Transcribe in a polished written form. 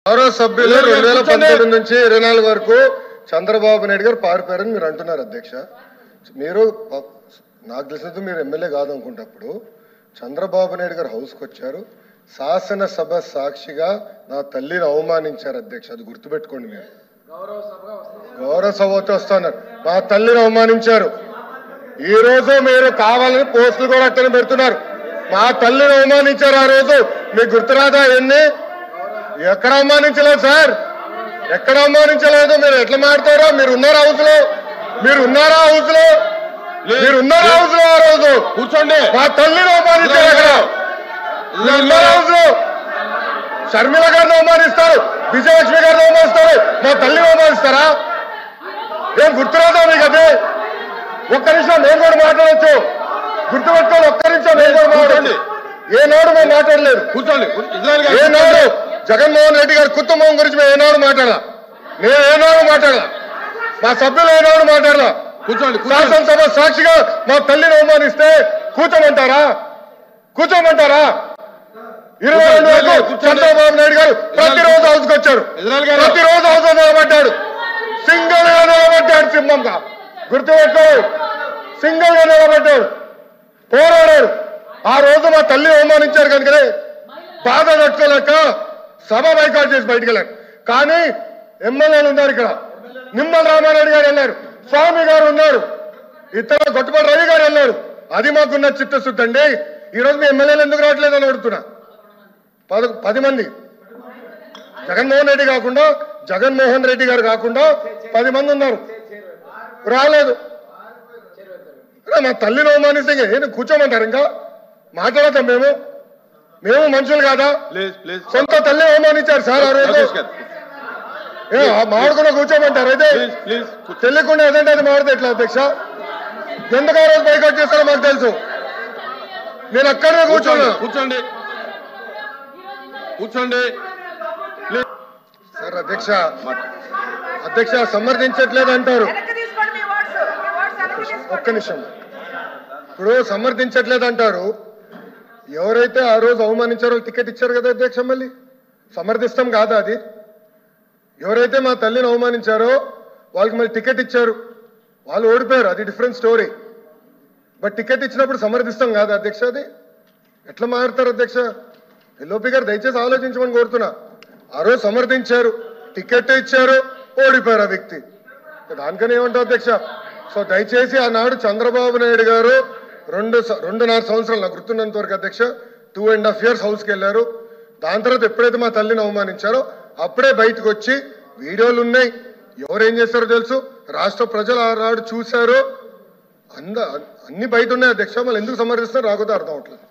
గౌరవ సభ్యులు 2019 నుంచి 24 వరకు చంద్రబాబు నాయుడు గారు పారిపోయారని మీరు అంటున్నారు అధ్యక్ష. మీరు నాకు తెలిసినంత మీరు ఎమ్మెల్యే కాదనుకుంటప్పుడు చంద్రబాబు నాయుడు గారు హౌస్కి వచ్చారు, శాసనసభ సాక్షిగా నా తల్లిని అవమానించారు అధ్యక్ష. అది గుర్తుపెట్టుకోండి. మీరు గౌరవ సభతో వస్తున్నారు, మా తల్లిని అవమానించారు. ఈ రోజు మీరు కావాలని పోస్టులు కూడా అట్టని పెడుతున్నారు. మా తల్లిని అవమానించారు. ఆ రోజు మీకు గుర్తురాదా? ఎన్ని ఎక్కడ అవమానించలేదు సార్, ఎక్కడ అవమానించలేదు. మీరు ఎట్లా మాట్లాడారో. మీరు ఉన్నారా హౌస్ లో? మీరు ఉన్నారా హౌస్ లో? మీరు ఉన్నారా హౌస్ లో? ఆ రోజు కూర్చోండి. మా తల్లిని అవమానించారు. అక్కడ మీరు ఉన్నారా హౌస్ లో? షర్మిల గారిని అవమానిస్తారు, విజయలక్ష్మి గారిని అవమానిస్తారు, మా తల్లిని అవమానిస్తారా? ఏం గుర్తురాదా మీకు? అదే ఒక్క నిమిషం నేను కూడా మాట్లాడచ్చు. గుర్తుపెట్టుకోండి. ఒక్క నిమిషం నేను కూడా మాట్లాడండి. ఏనాడు మేము మాట్లాడలేదు. కూర్చోండి. ఏనాడు జగన్మోహన్ రెడ్డి గారి కుటుంబం గురించి మేము ఏనాడు మాట్లాడాల? నేను ఏనాడు మాట్లాడాల? మా సభ్యులు ఏనాడు మాట్లాడాల? కూర్చోండి. శాసనసభ సాక్షిగా మా తల్లిని అవమానిస్తే కూర్చోమంటారా? కూర్చోమంటారా? 22 వరకు చంద్రబాబు నాయుడు గారు ప్రతిరోజు హౌస్కి వచ్చారు, ప్రతిరోజు హౌస్ నిలబడ్డాడు, సింగిల్ గా నిలబడ్డాడు. సింహంగా గుర్తుపెట్టు, సింగిల్ గా నిలబడ్డాడు, పోరాడాడు. ఆ రోజు మా తల్లిని అవమానించారు కనుకనే బాధ తట్టుకోలేక సభ బైకాట్ చేసి బయటకు వెళ్ళారు. కానీ ఎమ్మెల్యేలు ఉన్నారు ఇక్కడ. నిమ్మల రామారెడ్డి గారు వెళ్ళారు, స్వామి గారు ఉన్నారు, ఇతర గొట్టపాటి రవి గారు వెళ్ళారు. అది మాకున్న చిత్తశుద్ధి అండి. ఈ రోజు మీ ఎమ్మెల్యేలు ఎందుకు రావట్లేదు అని అడుగుతున్నా. 10 మంది జగన్మోహన్ రెడ్డి కాకుండా, జగన్మోహన్ రెడ్డి గారు కాకుండా 10 మంది ఉన్నారు, రాలేదు. మా తల్లిని అవమానిస్తే కూర్చోమంటారు? ఇంకా మాట్లాడతాం మేము? మేము మనుషులు కాదా? సొంత తల్లి అవమానించారు సార్ ఆ రోజు. మాడుకున్నా కూర్చోమంటారు? అయితే తెలియకుండా ఏదంటే అది మాడితే ఎట్లా అధ్యక్ష? ఎందుకు ఆ రోజు బైకాట్ చేస్తారో మాకు తెలుసు. నేను అక్కడే కూర్చోండి. కూర్చోండి కూర్చోండి సార్. అధ్యక్ష సమర్థించట్లేదు అంటారు. ఒక్క నిమిషం. ఇప్పుడు సమర్థించట్లేదు అంటారు. ఎవరైతే ఆ రోజు అవమానించారో టికెట్ ఇచ్చారు కదా అధ్యక్ష. మళ్ళీ సమర్థిస్తాం కాదా అది? ఎవరైతే మా తల్లిని అవమానించారో వాళ్ళకి మళ్ళీ టికెట్ ఇచ్చారు, వాళ్ళు ఓడిపోయారు, అది డిఫరెంట్ స్టోరీ. బట్ టికెట్ ఇచ్చినప్పుడు సమర్థిస్తాం కాదా అధ్యక్ష? అది ఎట్లా మారుతారు అధ్యక్ష? ఎల్ఓపి గారు దయచేసి ఆలోచించమని కోరుతున్నా. ఆ రోజు సమర్థించారు, టికెట్ ఇచ్చారు, ఓడిపోయారు ఆ వ్యక్తి. దానికని ఏమంటారు అధ్యక్ష? సో దయచేసి ఆనాడు చంద్రబాబు నాయుడు గారు 2.5 సంవత్సరాలు నాకు గుర్తున్నంత వరకు అధ్యక్ష 2.5 years హౌస్కి వెళ్ళారు. దాని తర్వాత ఎప్పుడైతే మా తల్లిని అవమానించారో అప్పుడే బయటకు వచ్చి వీడియోలు ఉన్నాయి. ఎవరేం చేస్తారో తెలుసు, రాష్ట్ర ప్రజలు ఆనాడు చూశారు, అన్ని బయట ఉన్నాయి అధ్యక్ష. మళ్ళీ ఎందుకు సమర్థిస్తారో రాకపోతే అర్థం అవట్లేదు.